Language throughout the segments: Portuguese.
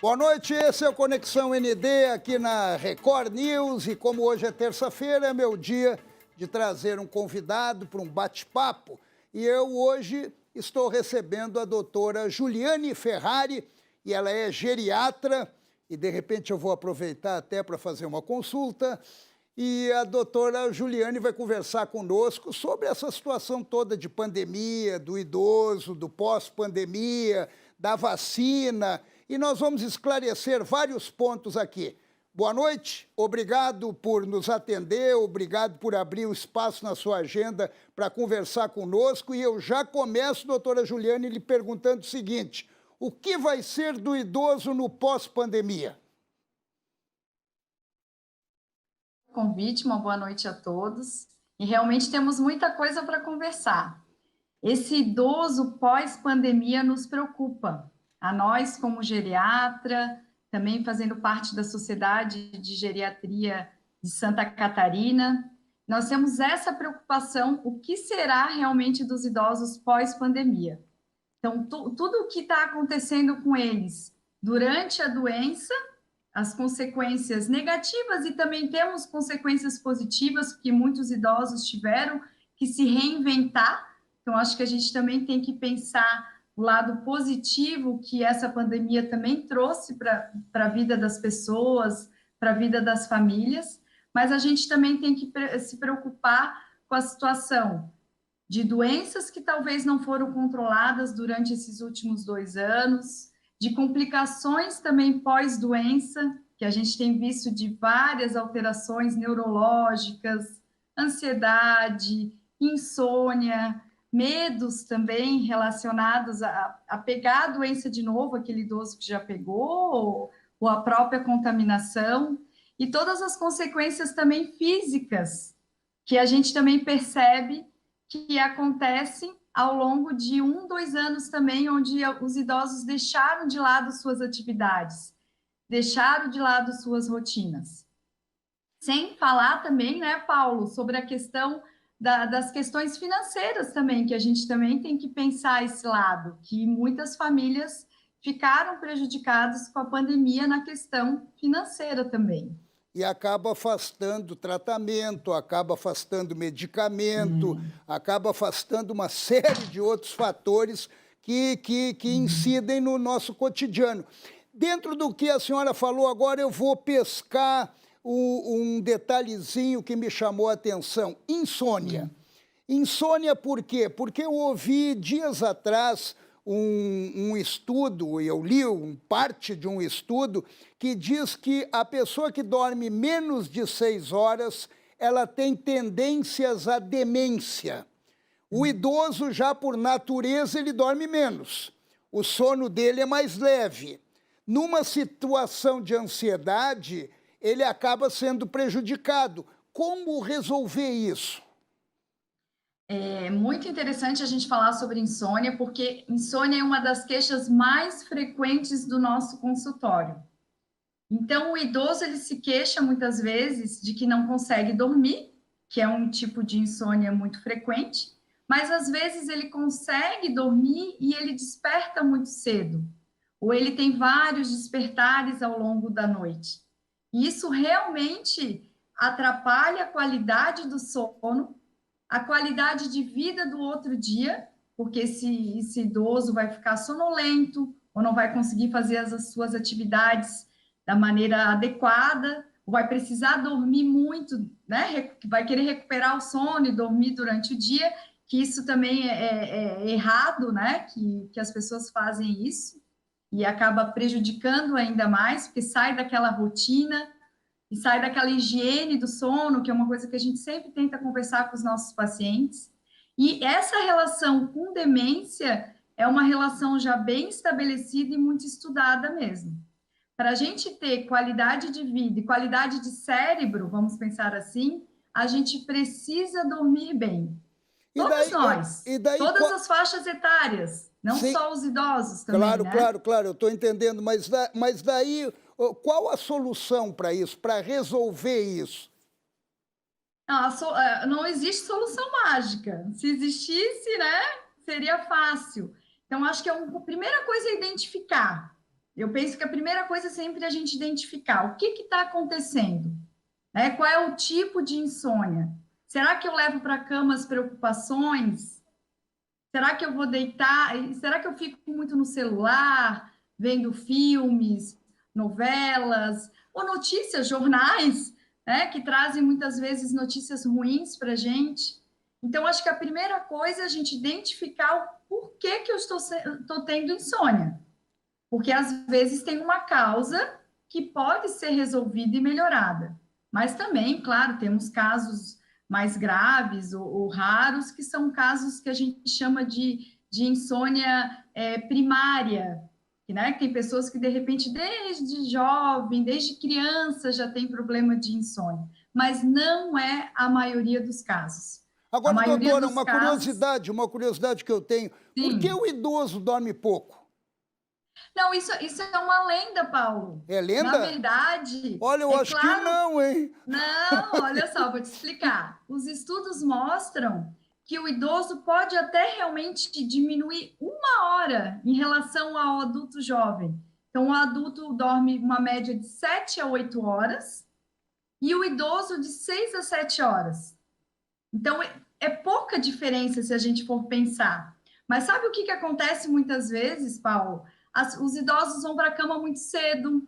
Boa noite, esse é o Conexão ND aqui na Record News e como hoje é terça-feira, é meu dia de trazer um convidado para um bate-papo e eu hoje estou recebendo a doutora Juliane Ferrari e ela é geriatra e de repente eu vou aproveitar até para fazer uma consulta e a doutora Juliane vai conversar conosco sobre essa situação toda de pandemia, do idoso, do pós-pandemia, da vacina. E nós vamos esclarecer vários pontos aqui. Boa noite, obrigado por nos atender, obrigado por abrir o espaço na sua agenda para conversar conosco. E eu já começo, doutora Juliane, lhe perguntando o seguinte: o que vai ser do idoso no pós-pandemia? Convite, uma boa noite a todos. E realmente temos muita coisa para conversar. Esse idoso pós-pandemia nos preocupa. A nós, como geriatra, também fazendo parte da Sociedade de Geriatria de Santa Catarina, nós temos essa preocupação, o que será realmente dos idosos pós-pandemia. Então, tudo o que está acontecendo com eles durante a doença, as consequências negativas e também temos consequências positivas, porque muitos idosos tiveram que se reinventar. Então, acho que a gente também tem que pensar o lado positivo que essa pandemia também trouxe para a vida das pessoas, para a vida das famílias, mas a gente também tem que se preocupar com a situação de doenças que talvez não foram controladas durante esses últimos 2 anos, de complicações também pós-doença, que a gente tem visto de várias alterações neurológicas, ansiedade, insônia, medos também relacionados a pegar a doença de novo, aquele idoso que já pegou, ou a própria contaminação, e todas as consequências também físicas, que a gente também percebe que acontecem ao longo de 2 anos também, onde os idosos deixaram de lado suas atividades, deixaram de lado suas rotinas. Sem falar também, né, Paulo, sobre a questão das questões financeiras também, que a gente também tem que pensar esse lado, que muitas famílias ficaram prejudicadas com a pandemia na questão financeira também. E acaba afastando tratamento, acaba afastando medicamento, acaba afastando uma série de outros fatores que incidem no nosso cotidiano. Dentro do que a senhora falou agora, eu vou pescar um detalhezinho que me chamou a atenção: insônia. Insônia por quê? Porque eu ouvi dias atrás um estudo, eu li parte de um estudo que diz que a pessoa que dorme menos de 6 horas, ela tem tendências à demência. O idoso, já por natureza, ele dorme menos. O sono dele é mais leve. Numa situação de ansiedade, ele acaba sendo prejudicado. Como resolver isso? É muito interessante a gente falar sobre insônia, porque insônia é uma das queixas mais frequentes do nosso consultório. Então, o idoso, ele se queixa muitas vezes de que não consegue dormir, que é um tipo de insônia muito frequente, mas às vezes ele consegue dormir e ele desperta muito cedo, ou ele tem vários despertares ao longo da noite. E isso realmente atrapalha a qualidade do sono, a qualidade de vida do outro dia, porque esse idoso vai ficar sonolento, ou não vai conseguir fazer as suas atividades da maneira adequada, ou vai precisar dormir muito, né? Vai querer recuperar o sono e dormir durante o dia, que isso também é errado, né? Que as pessoas fazem isso, e acaba prejudicando ainda mais, porque sai daquela rotina, e sai daquela higiene do sono, que é uma coisa que a gente sempre tenta conversar com os nossos pacientes. E essa relação com demência é uma relação já bem estabelecida e muito estudada mesmo. Para a gente ter qualidade de vida e qualidade de cérebro, vamos pensar assim, a gente precisa dormir bem. Todos nós, todas as faixas etárias, não Sim, só os idosos também, claro, né? claro, eu estou entendendo, mas daí qual a solução para isso, para resolver isso? Não existe solução mágica. Se existisse, né, seria fácil. Então, acho que a primeira coisa é identificar. Eu penso que a primeira coisa é sempre a gente identificar o que está acontecendo, né? Qual é o tipo de insônia? Será que eu levo para a cama as preocupações? Será que eu vou deitar? Será que eu fico muito no celular, vendo filmes, novelas, ou notícias, jornais, né, que trazem muitas vezes notícias ruins para a gente? Então, acho que a primeira coisa é a gente identificar o porquê que eu estou tendo insônia. Porque às vezes tem uma causa que pode ser resolvida e melhorada. Mas também, claro, temos casos mais graves ou raros, que são casos que a gente chama de insônia primária, né? Tem pessoas que, de repente, desde jovem, desde criança, já tem problema de insônia. Mas não é a maioria dos casos. A Agora, maioria doutora, dos casos, uma curiosidade que eu tenho. Por que sim. o idoso dorme pouco? Não, isso é uma lenda, Paulo. É Na lenda? verdade, Olha, eu é acho que claro. não, hein? Não, olha só, vou te explicar. Os estudos mostram que o idoso pode até realmente diminuir 1 hora em relação ao adulto jovem. Então, o adulto dorme uma média de 7 a 8 horas e o idoso de 6 a 7 horas. Então, é pouca diferença se a gente for pensar. Mas sabe o que acontece muitas vezes, Paulo? Os idosos vão para a cama muito cedo.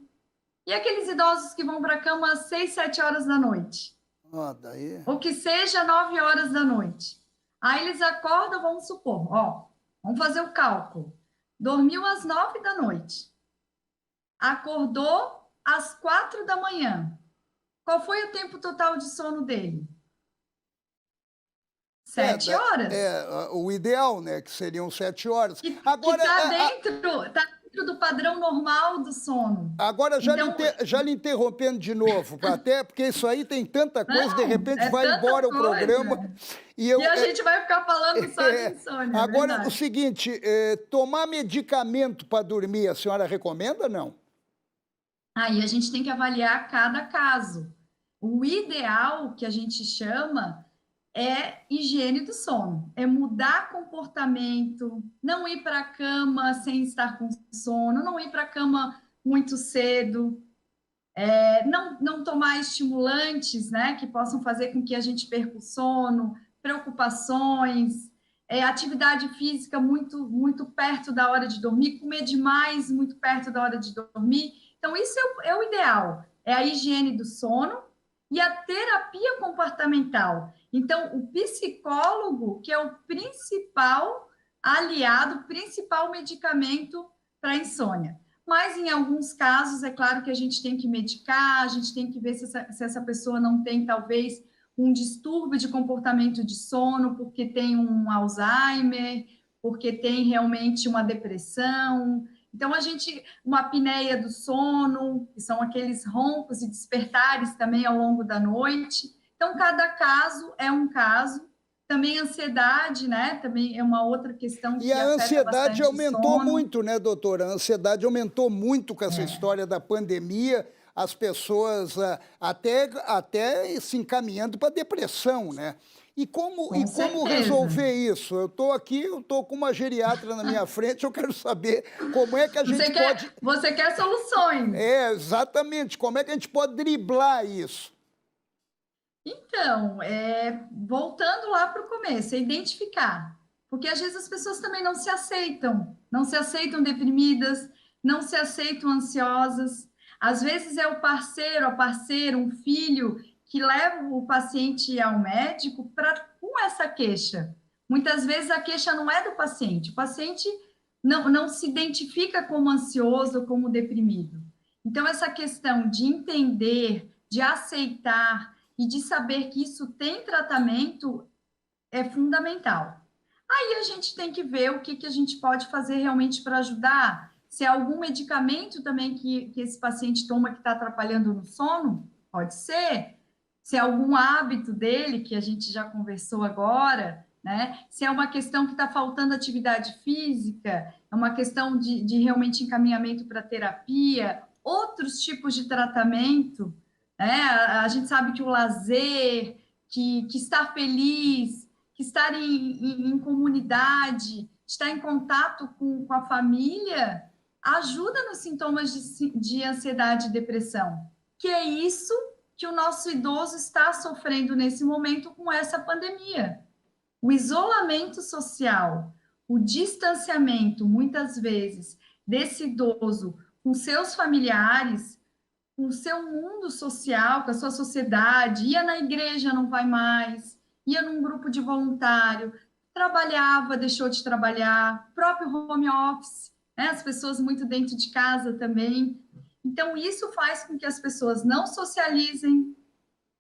E aqueles idosos que vão para a cama às 6, 7 horas da noite? Ah, daí. Ou que seja 9 horas da noite. Aí eles acordam, vamos supor, ó, vamos fazer o cálculo. Dormiu às 9 da noite. Acordou às 4 da manhã. Qual foi o tempo total de sono dele? É, 7 horas. o ideal, né? Que seriam 7 horas. Que Agora, está dentro do padrão normal do sono. agora Então, já lhe interrompendo de novo, até porque isso aí tem tanta coisa, de não, repente é vai tanta embora o programa. coisa. E E eu. a gente vai ficar falando só de É, insônia, é agora, o verdade. seguinte: tomar medicamento para dormir, a senhora recomenda ou não? Aí a gente tem que avaliar cada caso. O ideal que a gente chama é higiene do sono, é mudar comportamento, não ir para a cama sem estar com sono, não ir para a cama muito cedo, não tomar estimulantes, né, que possam fazer com que a gente perca o sono, preocupações, atividade física muito perto da hora de dormir, comer demais muito perto da hora de dormir. Então, isso é o ideal, é a higiene do sono e a terapia comportamental. Então, o psicólogo, que é o principal aliado, o principal medicamento para a insônia. Mas, em alguns casos, é claro que a gente tem que medicar, a gente tem que ver se essa pessoa não tem, talvez, um distúrbio de comportamento de sono, porque tem um Alzheimer, porque tem realmente uma depressão. Então, uma apneia do sono, que são aqueles roncos e despertares também ao longo da noite. Então, cada caso é um caso. Também ansiedade, né? Também é uma outra questão E que a afeta ansiedade bastante o aumentou sono. muito, né, doutora? A ansiedade aumentou muito com essa É. história da pandemia, as pessoas até se encaminhando para depressão, né? E Com como certeza. resolver isso? Eu estou aqui, eu estou com uma geriatra na minha frente, eu quero saber como é que a gente pode. Você quer soluções. É, exatamente, como é que a gente pode driblar isso? Então, voltando lá para o começo, é identificar. Porque às vezes as pessoas também não se aceitam deprimidas, não se aceitam ansiosas. Às vezes é o parceiro, a parceira, um filho que leva o paciente ao médico com essa queixa. Muitas vezes a queixa não é do paciente, o paciente não se identifica como ansioso, como deprimido. Então, essa questão de entender, de aceitar e de saber que isso tem tratamento é fundamental. Aí a gente tem que ver o que a gente pode fazer realmente para ajudar. Se há algum medicamento também que esse paciente toma que está atrapalhando no sono, pode ser. Se é algum hábito dele, que a gente já conversou agora, né? Se é uma questão que está faltando atividade física, é uma questão de realmente encaminhamento para terapia, outros tipos de tratamento, né? A gente sabe que o lazer, que estar feliz, que estar em comunidade, estar em contato com a família, ajuda nos sintomas de ansiedade e depressão, que é isso que o nosso idoso está sofrendo nesse momento com essa pandemia. O isolamento social, o distanciamento, muitas vezes, desse idoso com seus familiares, com o seu mundo social, com a sua sociedade, ia na igreja, não vai mais, ia num grupo de voluntário, trabalhava, deixou de trabalhar, próprio home office, né? As pessoas muito dentro de casa também. Então, isso faz com que as pessoas não socializem,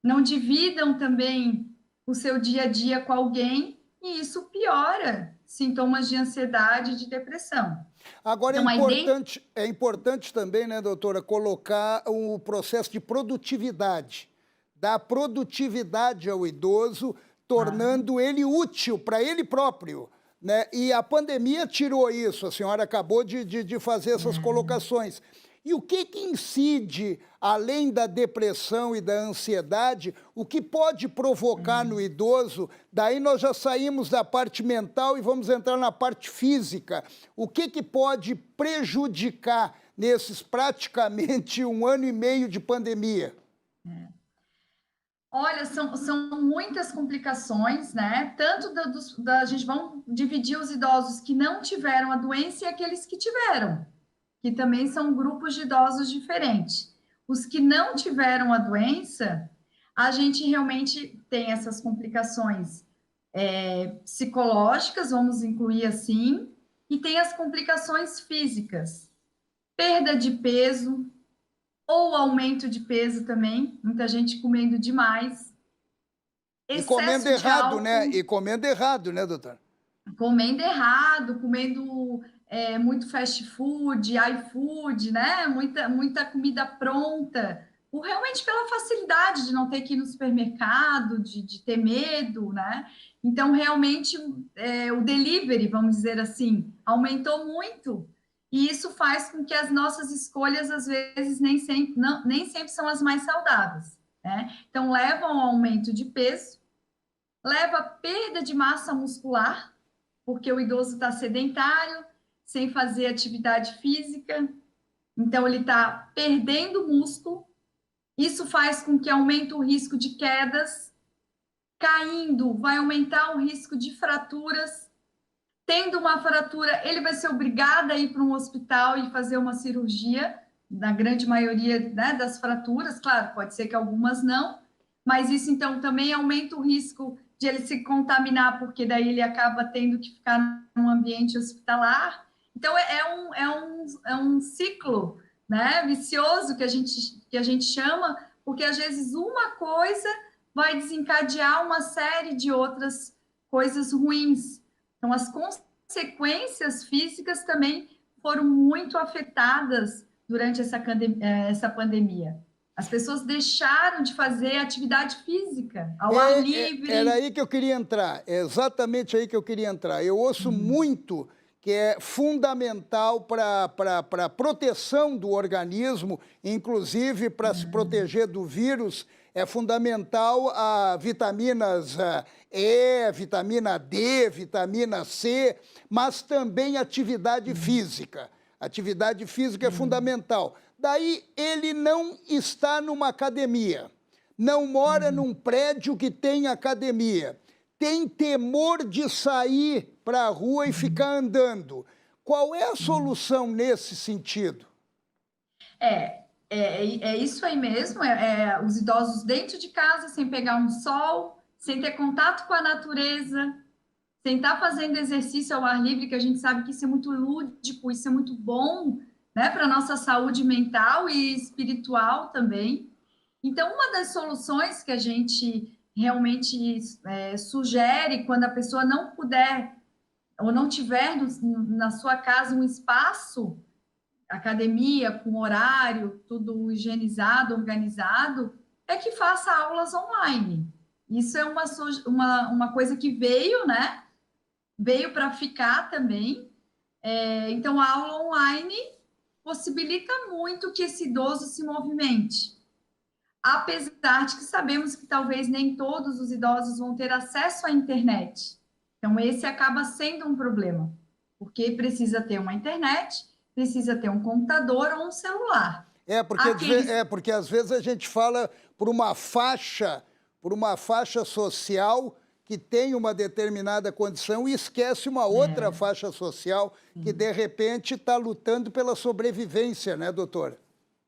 não dividam também o seu dia a dia com alguém, e isso piora sintomas de ansiedade e de depressão. Agora Então, é importante também, né, doutora, colocar o processo de produtividade, dar produtividade ao idoso, tornando ele útil para ele próprio, né? E a pandemia tirou isso, a senhora acabou de fazer essas colocações. E o que incide, além da depressão e da ansiedade, o que pode provocar no idoso? Daí nós já saímos da parte mental e vamos entrar na parte física. O que pode prejudicar nesses praticamente 1 ano e meio de pandemia? Olha, são muitas complicações, né? Tanto a gente vamos dividir os idosos que não tiveram a doença e aqueles que tiveram, que também são grupos de idosos diferentes. Os que não tiveram a doença, a gente realmente tem essas complicações psicológicas, vamos incluir assim, e tem as complicações físicas, perda de peso ou aumento de peso também, muita gente comendo demais, E comendo excesso de errado, né? álcool, E comendo errado, né, doutor? comendo errado, comendo muito fast food, iFood, né? Muita comida pronta, realmente pela facilidade de não ter que ir no supermercado, de ter medo, né? Então, realmente, o delivery, vamos dizer assim, aumentou muito. E isso faz com que as nossas escolhas, às vezes, nem sempre são as mais saudáveis, né? Então, levam ao aumento de peso, leva à perda de massa muscular, porque o idoso está sedentário, sem fazer atividade física, então ele está perdendo músculo. Isso faz com que aumente o risco de quedas, caindo, vai aumentar o risco de fraturas. Tendo uma fratura, ele vai ser obrigado a ir para um hospital e fazer uma cirurgia, na grande maioria, né, das fraturas, claro, pode ser que algumas não, mas isso então também aumenta o risco de ele se contaminar, porque daí ele acaba tendo que ficar num ambiente hospitalar. Então é um ciclo, né, vicioso que a gente chama, porque às vezes uma coisa vai desencadear uma série de outras coisas ruins. Então, as consequências físicas também foram muito afetadas durante essa pandemia. As pessoas deixaram de fazer atividade física ao ar Era livre. aí que eu queria entrar, é exatamente aí que eu queria entrar. Eu ouço muito que é fundamental para a proteção do organismo, inclusive para se proteger do vírus, é fundamental a vitaminas E, vitamina D, vitamina C, mas também atividade física. Atividade física é fundamental. Daí ele não está numa academia, não mora num prédio que tem academia, tem temor de sair para a rua e ficar andando. Qual é a solução nesse sentido? É isso aí mesmo, os idosos dentro de casa, sem pegar um sol, sem ter contato com a natureza, sem estar fazendo exercício ao ar livre, que a gente sabe que isso é muito lúdico, isso é muito bom, né, para a nossa saúde mental e espiritual também. Então, uma das soluções que a gente realmente sugere quando a pessoa não puder ou não tiver na sua casa um espaço, academia, com horário, tudo higienizado, organizado, é que faça aulas online. Isso é uma coisa que veio, né? Veio para ficar também. Então, a aula online possibilita muito que esse idoso se movimente. Apesar de que sabemos que talvez nem todos os idosos vão ter acesso à internet. Então, esse acaba sendo um problema, porque precisa ter uma internet precisa ter um computador ou um celular. Porque às vezes a gente fala por uma faixa social que tem uma determinada condição e esquece uma outra faixa social que, de repente, está lutando pela sobrevivência, né, doutora?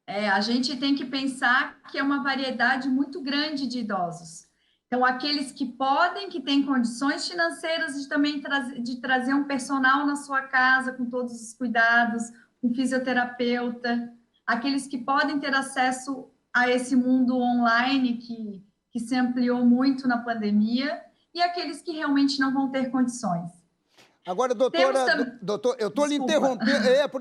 A gente tem que pensar que é uma variedade muito grande de idosos. Então, aqueles que podem, que têm condições financeiras de também de trazer um personal na sua casa com todos os cuidados, um fisioterapeuta, aqueles que podem ter acesso a esse mundo online que se ampliou muito na pandemia, e aqueles que realmente não vão ter condições. Agora, doutor, eu estou lhe interrompendo.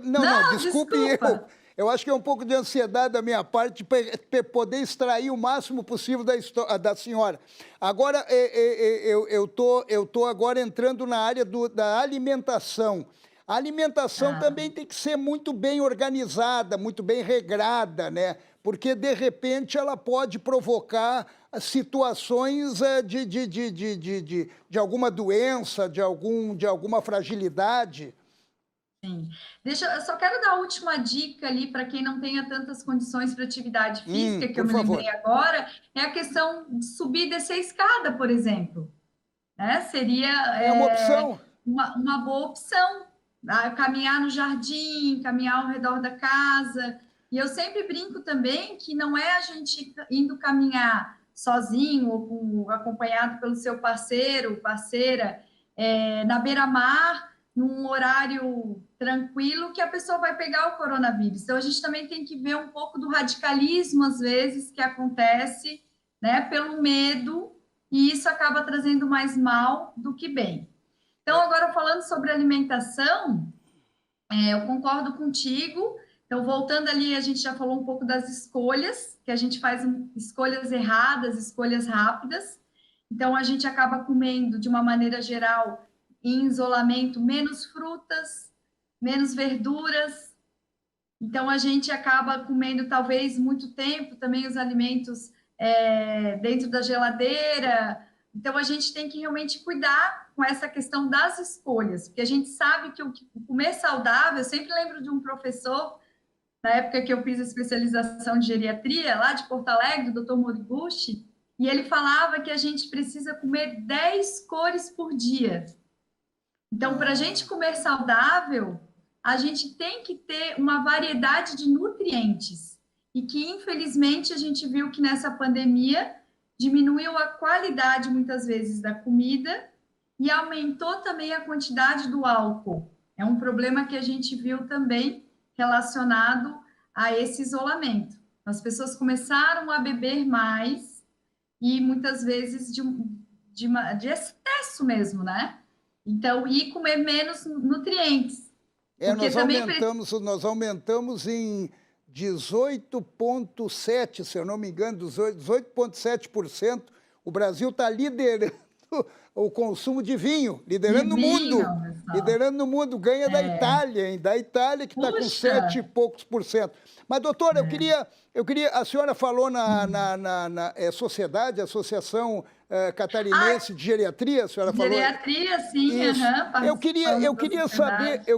Não, desculpe desculpa. Eu acho que é um pouco de ansiedade da minha parte para poder extrair o máximo possível da senhora. Agora, eu tô agora entrando na área da alimentação. A alimentação também tem que ser muito bem organizada, muito bem regrada, né? Porque, de repente, ela pode provocar situações de alguma doença, de alguma fragilidade. Sim. Eu só quero dar a última dica ali para quem não tenha tantas condições para atividade física, que eu me lembrei agora, é a questão de subir e descer a escada, por exemplo. Né? Seria uma opção. Uma boa opção. Caminhar no jardim, caminhar ao redor da casa. E eu sempre brinco também que não é a gente indo caminhar sozinho ou acompanhado pelo seu parceiro, parceira, na beira-mar, num horário tranquilo, que a pessoa vai pegar o coronavírus. Então, a gente também tem que ver um pouco do radicalismo, às vezes, que acontece, né, pelo medo, e isso acaba trazendo mais mal do que bem. Então, agora falando sobre alimentação, eu concordo contigo. Então, voltando ali, a gente já falou um pouco das escolhas, que a gente faz escolhas erradas, escolhas rápidas. Então, a gente acaba comendo, de uma maneira geral, em isolamento, menos frutas, menos verduras. Então, a gente acaba comendo, talvez, muito tempo também os alimentos dentro da geladeira. Então, a gente tem que realmente cuidar com essa questão das escolhas, porque a gente sabe que o comer saudável, eu sempre lembro de um professor, na época que eu fiz a especialização de geriatria, lá de Porto Alegre, do Dr. Moriguchi, e ele falava que a gente precisa comer 10 cores por dia. Então, para a gente comer saudável, a gente tem que ter uma variedade de nutrientes. E que, infelizmente, a gente viu que nessa pandemia diminuiu a qualidade, muitas vezes, da comida e aumentou também a quantidade do álcool. É um problema que a gente viu também relacionado a esse isolamento. As pessoas começaram a beber mais e, muitas vezes, de excesso mesmo, né? Então, e comer menos nutrientes. Nós aumentamos em 18,7%, se eu não me engano, 18,7%. O Brasil está liderando o consumo de vinho, liderando no mundo. Liderando no mundo, ganha da Itália, hein? Da Itália, que está com 7 e poucos por cento. Mas, doutora, eu queria. A senhora falou na sociedade, Associação Catarinense de Geriatria, a senhora falou. Geriatria, sim, eu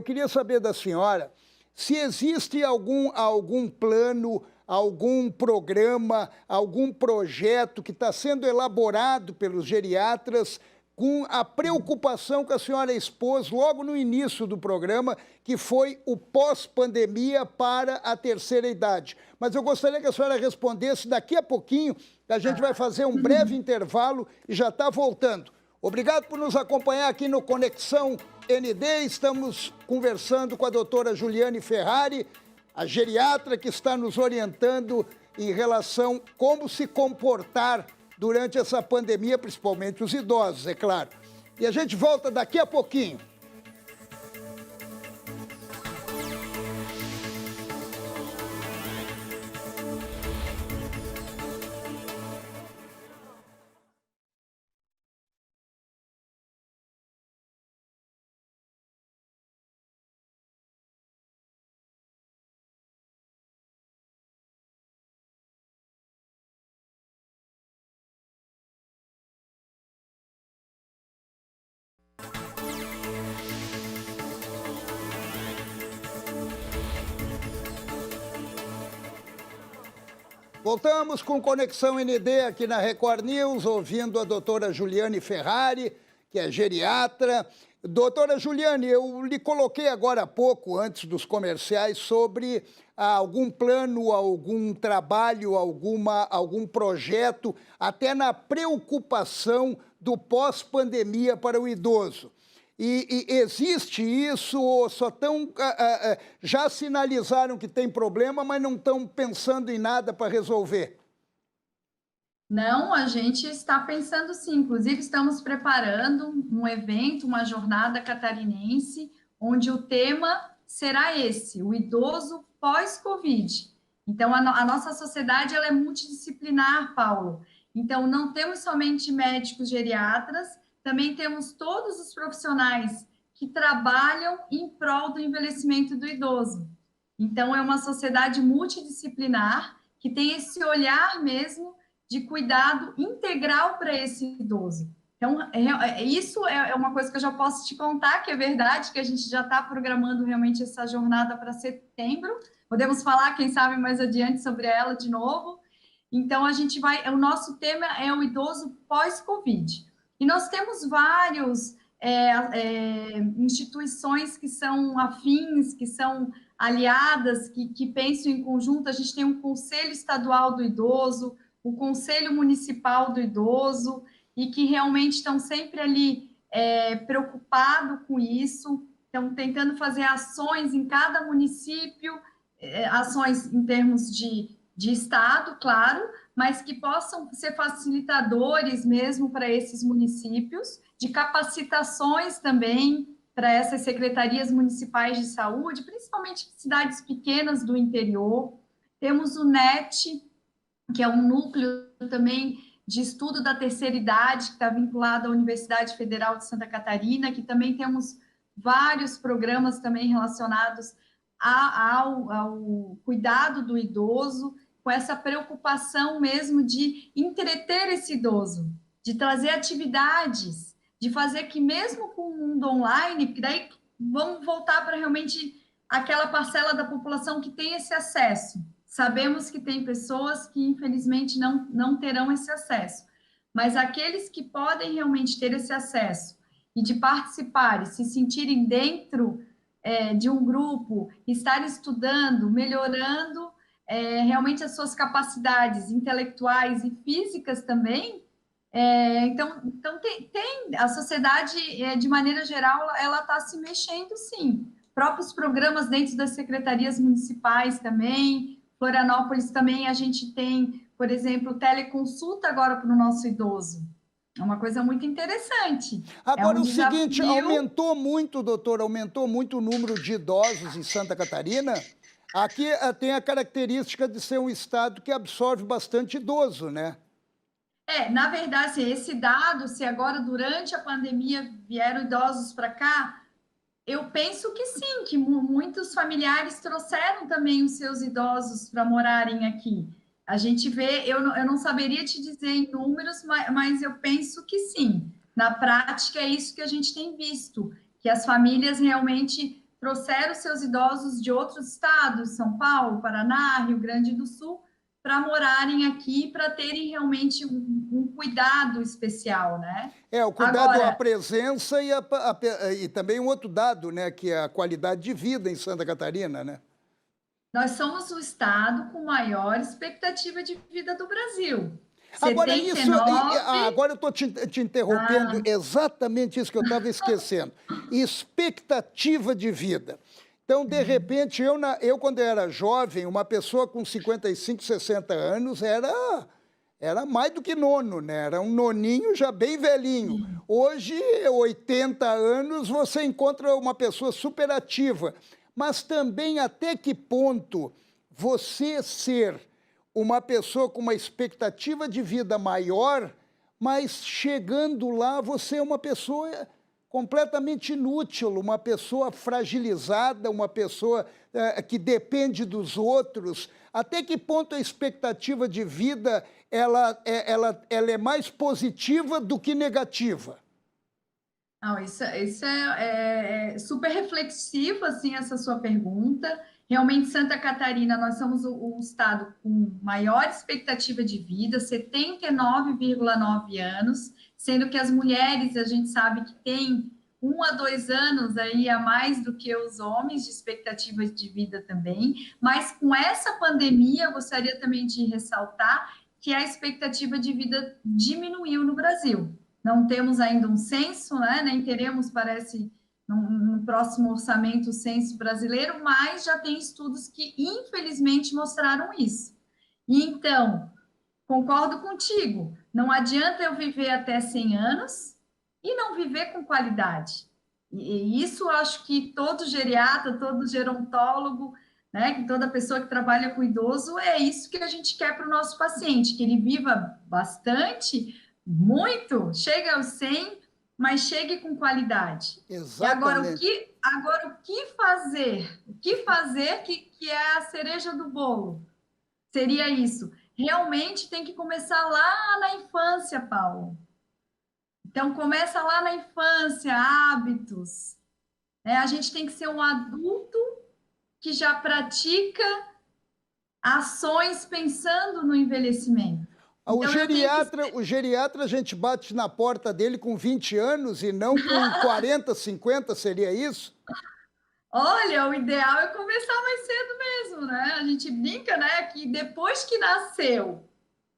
queria saber da senhora se existe algum plano, algum programa, algum projeto que está sendo elaborado pelos geriatras com a preocupação que a senhora expôs logo no início do programa, que foi o pós-pandemia para a terceira idade. Mas eu gostaria que a senhora respondesse daqui a pouquinho, que a gente vai fazer um breve intervalo e já está voltando. Obrigado por nos acompanhar aqui no Conexão ND. Estamos conversando com a doutora Juliane Ferrari, a geriatra que está nos orientando em relação a como se comportar durante essa pandemia, principalmente os idosos, é claro. E a gente volta daqui a pouquinho. Voltamos com Conexão ND aqui na Record News, ouvindo a doutora Juliane Ferrari, que é geriatra. Doutora Juliane, eu lhe coloquei agora há pouco, antes dos comerciais, sobre algum plano, algum trabalho, algum projeto, até na preocupação do pós-pandemia para o idoso. E existe isso, ou só estão... já sinalizaram que tem problema, mas não estão pensando em nada para resolver? Não, a gente está pensando sim. Inclusive, estamos preparando um evento, uma jornada catarinense, onde o tema será esse, o idoso pós-Covid. Então, a nossa sociedade ela é multidisciplinar, Paulo. Então, não temos somente médicos geriatras, também temos todos os profissionais que trabalham em prol do envelhecimento do idoso. Então, é uma sociedade multidisciplinar que tem esse olhar mesmo de cuidado integral para esse idoso. Então, isso é uma coisa que eu já posso te contar, que é verdade, que a gente já está programando realmente essa jornada para setembro. Podemos falar, quem sabe, mais adiante sobre ela de novo. Então, o nosso tema é o idoso pós-Covid. E nós temos vários instituições que são afins, que são aliadas, que pensam em conjunto. A gente tem um Conselho Estadual do Idoso, o Conselho Municipal do Idoso, e que realmente estão sempre ali preocupados com isso, estão tentando fazer ações em cada município, ações em termos de Estado, claro, mas que possam ser facilitadores mesmo para esses municípios, de capacitações também para essas secretarias municipais de saúde, principalmente cidades pequenas do interior. Temos o NET, que é um núcleo também de estudo da terceira idade, que está vinculado à Universidade Federal de Santa Catarina, que também temos vários programas também relacionados ao cuidado do idoso, com essa preocupação mesmo de entreter esse idoso, de trazer atividades, de fazer que mesmo com o mundo online, porque daí vamos voltar para realmente aquela parcela da população que tem esse acesso. Sabemos que tem pessoas que, infelizmente, não terão esse acesso, mas aqueles que podem realmente ter esse acesso e de participar e se sentirem dentro de um grupo, estar estudando, melhorando realmente as suas capacidades intelectuais e físicas também. Então a sociedade, de maneira geral, ela está se mexendo, sim. Próprios programas dentro das secretarias municipais também. Florianópolis também a gente tem, por exemplo, teleconsulta agora para o nosso idoso. É uma coisa muito interessante. Agora, o seguinte, aumentou muito, doutor, aumentou muito o número de idosos em Santa Catarina. Aqui tem a característica de ser um estado que absorve bastante idoso, né? Na verdade, assim, esse dado, se agora durante a pandemia vieram idosos para cá, eu penso que sim, que muitos familiares trouxeram também os seus idosos para morarem aqui. A gente vê, eu não saberia te dizer em números, mas eu penso que sim. Na prática, é isso que a gente tem visto, que as famílias realmente trouxeram seus idosos de outros estados, São Paulo, Paraná, Rio Grande do Sul, para morarem aqui, para terem realmente um cuidado especial, né? O cuidado à presença e também um outro dado, né, que é a qualidade de vida em Santa Catarina, né? Nós somos o estado com maior expectativa de vida do Brasil. Agora, 79... agora eu estou te interrompendo, exatamente isso que eu estava esquecendo. Expectativa de vida. Então, de repente, eu quando era jovem, uma pessoa com 55, 60 anos era mais do que nono, né? Era um noninho já bem velhinho. Hoje, 80 anos, você encontra uma pessoa superativa. Mas também até que ponto você ser uma pessoa com uma expectativa de vida maior, mas chegando lá você é uma pessoa completamente inútil, uma pessoa fragilizada, uma pessoa que depende dos outros. Até que ponto a expectativa de vida ela é mais positiva do que negativa? Não, isso é super reflexivo, assim, essa sua pergunta. Realmente, Santa Catarina, nós somos o estado com maior expectativa de vida, 79,9 anos, sendo que as mulheres, a gente sabe que tem 1 a 2 anos aí a mais do que os homens de expectativa de vida também, mas com essa pandemia, eu gostaria também de ressaltar que a expectativa de vida diminuiu no Brasil. Não temos ainda um censo, né? Nem teremos, parece, no próximo orçamento, o censo brasileiro, mas já tem estudos que, infelizmente, mostraram isso. E então, concordo contigo, não adianta eu viver até 100 anos e não viver com qualidade. E isso acho que todo geriatra, todo gerontólogo, né, que toda pessoa que trabalha com idoso, é isso que a gente quer para o nosso paciente, que ele viva bastante, muito, chegue aos 100, mas chegue com qualidade. E Exatamente. agora o que fazer? O que fazer que é a cereja do bolo? Seria isso. Realmente tem que começar lá na infância, Paulo. Então, começa lá na infância, hábitos. Né? A gente tem que ser um adulto que já pratica ações pensando no envelhecimento. O Então, eu tenho que... geriatra, a gente bate na porta dele com 20 anos e não com 40, 50, seria isso? Olha, o ideal é começar mais cedo mesmo, né? A gente brinca, né, que depois que nasceu,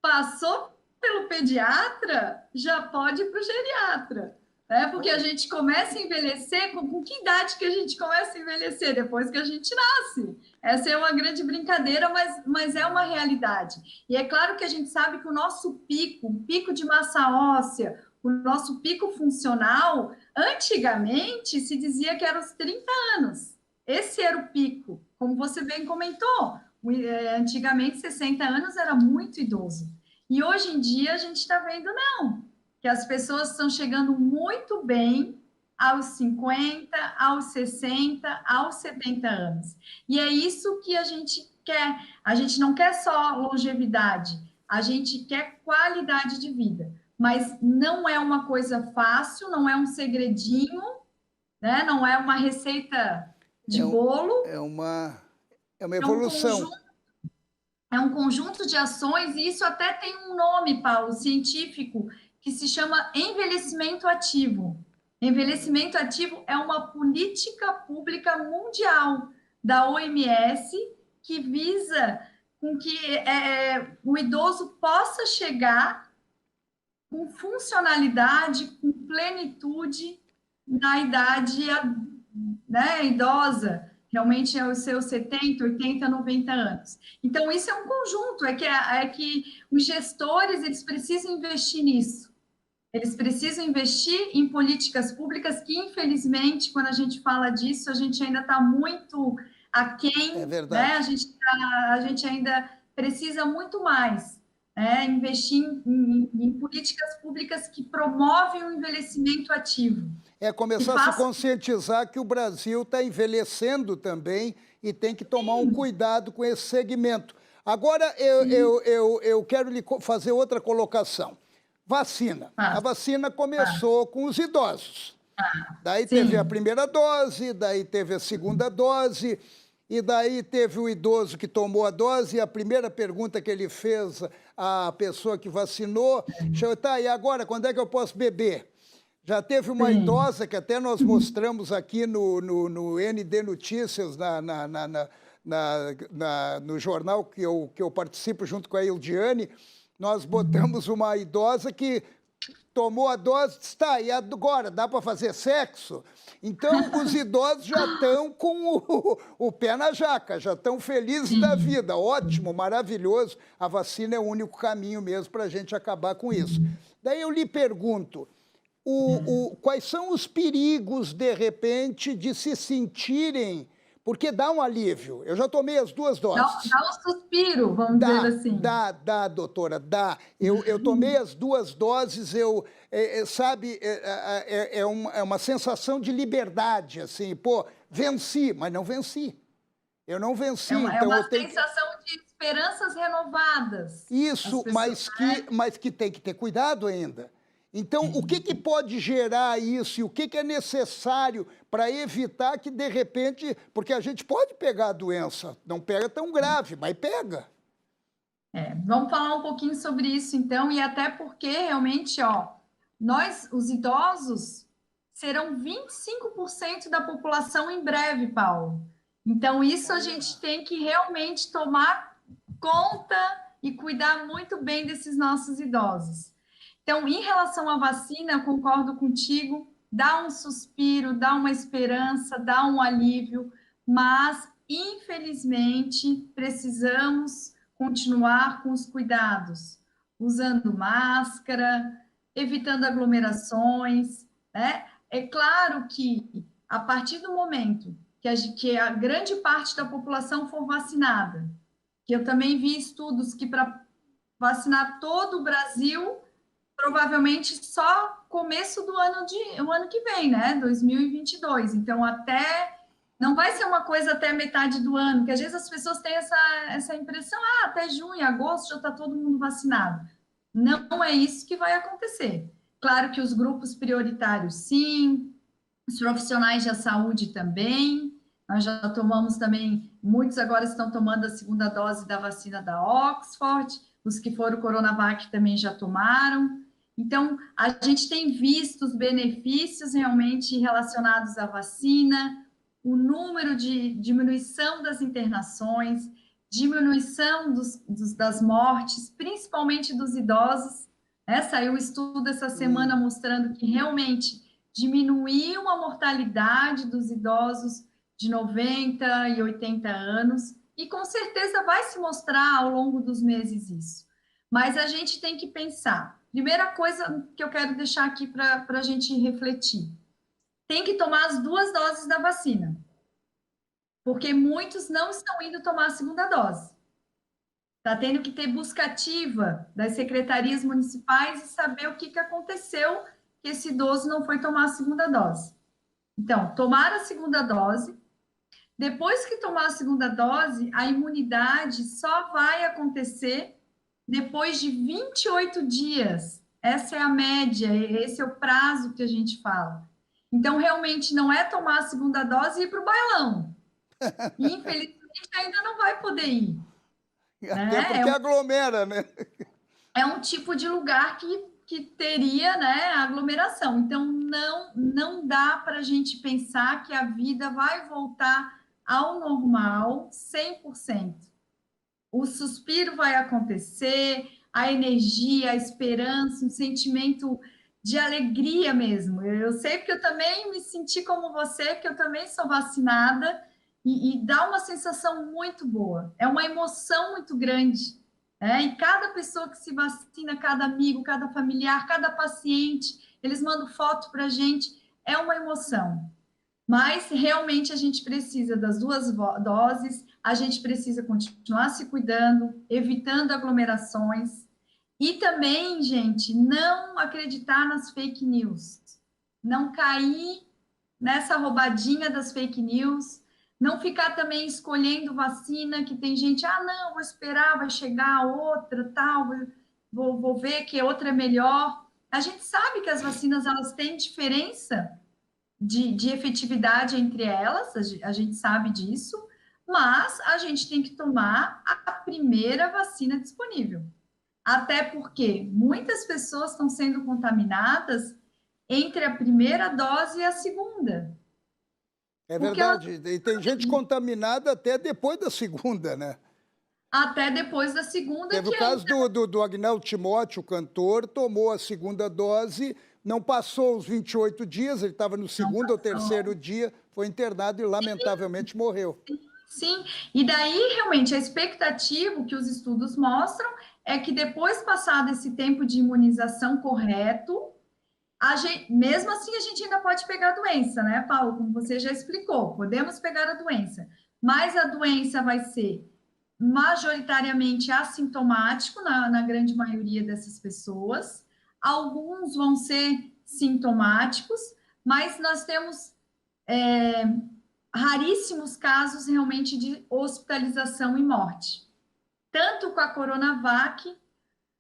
passou pelo pediatra, já pode ir para o geriatra, né? Porque a gente começa a envelhecer, com que idade que a gente começa a envelhecer? Depois que a gente nasce. Essa é uma grande brincadeira, mas é uma realidade. E é claro que a gente sabe que o nosso pico, o pico de massa óssea, o nosso pico funcional, antigamente se dizia que era os 30 anos. Esse era o pico, como você bem comentou. Antigamente, 60 anos era muito idoso. E hoje em dia a gente está vendo, não, que as pessoas estão chegando muito bem aos 50, aos 60, aos 70 anos. E é isso que a gente quer. A gente não quer só longevidade, a gente quer qualidade de vida. Mas não é uma coisa fácil, não é um segredinho, né? Não é uma receita de É, bolo. é uma, é uma É um evolução. conjunto É um conjunto de ações, e isso até tem um nome, Paulo, científico, que se chama envelhecimento ativo. Envelhecimento ativo é uma política pública mundial da OMS que visa com que o idoso possa chegar com funcionalidade, com plenitude na idade, né, idosa, realmente é os seus 70, 80, 90 anos. Então, isso é um conjunto, é que os gestores, eles precisam investir nisso. Eles precisam investir em políticas públicas que, infelizmente, quando a gente fala disso, a gente ainda está muito É aquém, né? verdade. A gente ainda precisa muito mais, né? Investir em políticas públicas que promovem o envelhecimento ativo, É que começar a se façam... conscientizar que o Brasil está envelhecendo também e tem que tomar um cuidado com esse segmento. Agora, eu quero lhe fazer outra colocação. Vacina. A vacina começou com os idosos. Daí teve a Sim, primeira dose, daí teve a segunda dose, e daí teve o idoso que tomou a dose, e a primeira pergunta que ele fez à pessoa que vacinou, tá, e agora, quando é que eu posso beber? Já teve uma sim. idosa que até nós mostramos aqui no ND Notícias, no jornal que eu participo junto com a Ildiane, nós botamos uma idosa que tomou a dose, está, e agora, dá para fazer sexo? Então, os idosos já estão com o pé na jaca, já estão felizes da Sim. vida. Ótimo, maravilhoso. A vacina é o único caminho mesmo para a gente acabar com isso. Daí eu lhe pergunto, quais são os perigos, de repente, de se sentirem... Porque dá um alívio. Eu já tomei as 2 doses. Dá um suspiro, vamos dizer assim. Doutora, dá. Eu tomei as 2 doses, sabe, é uma sensação de liberdade, assim, pô, venci, mas não venci. Eu não venci, É então uma eu tenho que... sensação de esperanças renovadas. As Isso, pessoas, mas que tem que ter cuidado ainda. Então, o que pode gerar isso e o que é necessário para evitar que, de repente, porque a gente pode pegar a doença, não pega tão grave, mas pega. Vamos falar um pouquinho sobre isso, então, e até porque, realmente, ó, nós, os idosos, serão 25% da população em breve, Paulo. Então, isso a gente tem que realmente tomar conta e cuidar muito bem desses nossos idosos. Então, em relação à vacina, eu concordo contigo, dá um suspiro, dá uma esperança, dá um alívio, mas, infelizmente, precisamos continuar com os cuidados, usando máscara, evitando aglomerações, né? É claro que, a partir do momento que a grande parte da população for vacinada, que eu também vi estudos que para vacinar todo o Brasil, provavelmente só começo do o ano que vem, né? 2022. Então, não vai ser uma coisa até metade do ano, que às vezes as pessoas têm essa impressão, até junho, agosto já está todo mundo vacinado. Não é isso que vai acontecer. Claro que os grupos prioritários, sim, os profissionais da saúde também. Nós já tomamos também, muitos agora estão tomando a segunda dose da vacina da Oxford, os que foram Coronavac também já tomaram. Então, a gente tem visto os benefícios realmente relacionados à vacina, o número de diminuição das internações, diminuição das mortes, principalmente dos idosos. Saiu um estudo essa semana mostrando que realmente diminuiu a mortalidade dos idosos de 90 e 80 anos, e com certeza vai se mostrar ao longo dos meses isso. Mas a gente tem que pensar. Primeira coisa que eu quero deixar aqui para a gente refletir: tem que tomar as 2 doses da vacina, porque muitos não estão indo tomar a segunda dose. Está tendo que ter busca ativa das secretarias municipais e saber o que aconteceu que esse idoso não foi tomar a segunda dose. Então, tomar a segunda dose. Depois que tomar a segunda dose, a imunidade só vai acontecer depois de 28 dias. Essa é a média, esse é o prazo que a gente fala. Então, realmente, não é tomar a segunda dose e ir para o bailão. Infelizmente, ainda não vai poder ir. Até porque aglomera, né? É um tipo de lugar que teria, né, aglomeração. Então, não dá para a gente pensar que a vida vai voltar ao normal 100%. O suspiro vai acontecer, a energia, a esperança, um sentimento de alegria mesmo. Eu sei porque eu também me senti como você, que eu também sou vacinada, e dá uma sensação muito boa. É uma emoção muito grande. E cada pessoa que se vacina, cada amigo, cada familiar, cada paciente, eles mandam foto para a gente, é uma emoção. Mas realmente a gente precisa das 2 doses, a gente precisa continuar se cuidando, evitando aglomerações e também, gente, não acreditar nas fake news, não cair nessa roubadinha das fake news, não ficar também escolhendo vacina, que tem gente, não, vou esperar, vai chegar outra, tal, vou ver que outra é melhor. A gente sabe que as vacinas, elas têm diferença de efetividade entre elas, a gente sabe disso, mas a gente tem que tomar a primeira vacina disponível. Até porque muitas pessoas estão sendo contaminadas entre a primeira dose e a segunda. É verdade. E tem gente contaminada até depois da segunda, né? Até depois da segunda. Teve o caso do Agnello Timóteo, o cantor, tomou a segunda dose, não passou os 28 dias, ele estava no segundo ou terceiro dia, foi internado e lamentavelmente morreu. Sim, e daí realmente a expectativa que os estudos mostram é que depois passado esse tempo de imunização correto, mesmo assim a gente ainda pode pegar a doença, né, Paulo? Como você já explicou, podemos pegar a doença, mas a doença vai ser majoritariamente assintomático na grande maioria dessas pessoas. Alguns vão ser sintomáticos, mas nós temos raríssimos casos realmente de hospitalização e morte, tanto com a Coronavac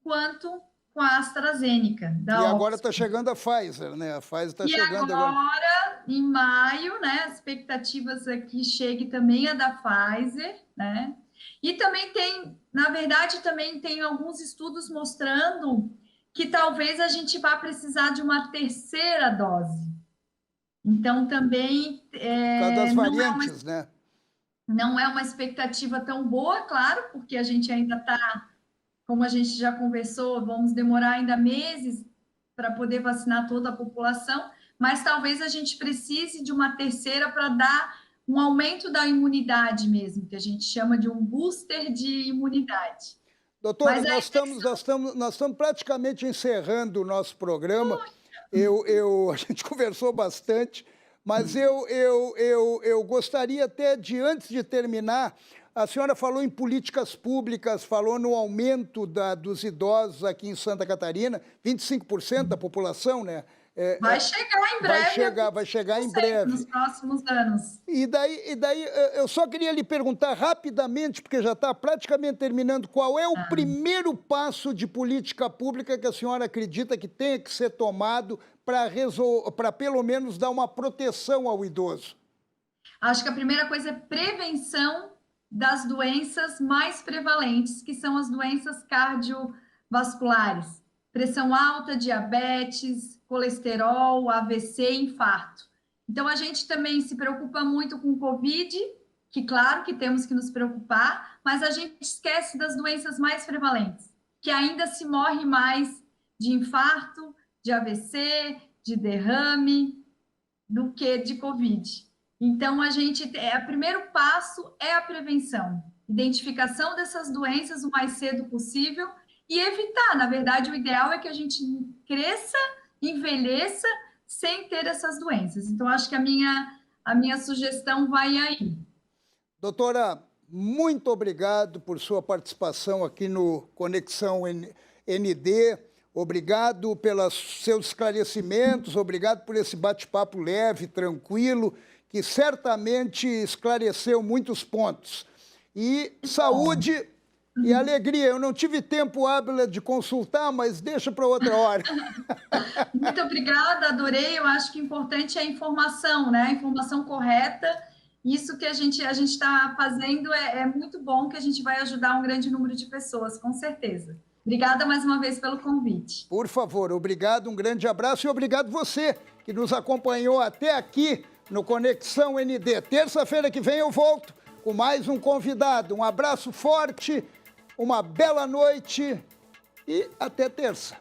quanto com a AstraZeneca, E da agora está Oxford. chegando a Pfizer, né? A Pfizer está E chegando agora. agora, em maio, né, as expectativas é que chegue também a da Pfizer, né? E também tem, na verdade, também tem alguns estudos mostrando que talvez a gente vá precisar de uma terceira dose. Então, também Por causa das variantes, né? não é uma expectativa tão boa, claro, porque a gente ainda está, como a gente já conversou, vamos demorar ainda meses para poder vacinar toda a população, mas talvez a gente precise de uma terceira para dar um aumento da imunidade mesmo, que a gente chama de um booster de imunidade. Doutora, Mas a nós estamos praticamente encerrando o nosso programa. A gente conversou bastante, mas eu gostaria até de, antes de terminar, a senhora falou em políticas públicas, falou no aumento dos idosos aqui em Santa Catarina, 25% da população, né? vai chegar em breve. Vai chegar em breve. Nos próximos anos. E daí eu só queria lhe perguntar rapidamente, porque já está praticamente terminando, qual é o primeiro passo de política pública que a senhora acredita que tenha que ser tomado para pelo menos dar uma proteção ao idoso? Acho que a primeira coisa é prevenção das doenças mais prevalentes, que são as doenças cardiovasculares. Pressão alta, diabetes, colesterol, AVC, infarto. Então, a gente também se preocupa muito com o Covid, que claro que temos que nos preocupar, mas a gente esquece das doenças mais prevalentes, que ainda se morre mais de infarto, de AVC, de derrame, do que de Covid. Então, o primeiro passo é a prevenção, identificação dessas doenças o mais cedo possível e evitar. Na verdade, o ideal é que a gente cresça, envelheça sem ter essas doenças. Então, acho que a minha sugestão vai aí. Doutora, muito obrigado por sua participação aqui no Conexão ND. Obrigado pelos seus esclarecimentos, obrigado por esse bate-papo leve, tranquilo, que certamente esclareceu muitos pontos. E saúde e alegria. Eu não tive tempo hábil de consultar, mas deixa para outra hora. Muito obrigada, adorei. Eu acho que o importante é a informação, né? A informação correta. Isso que a gente está fazendo é muito bom, que a gente vai ajudar um grande número de pessoas, com certeza. Obrigada mais uma vez pelo convite. Por favor, obrigado, um grande abraço e obrigado você que nos acompanhou até aqui no Conexão ND. Terça-feira que vem eu volto com mais um convidado. Um abraço forte, uma bela noite e até terça.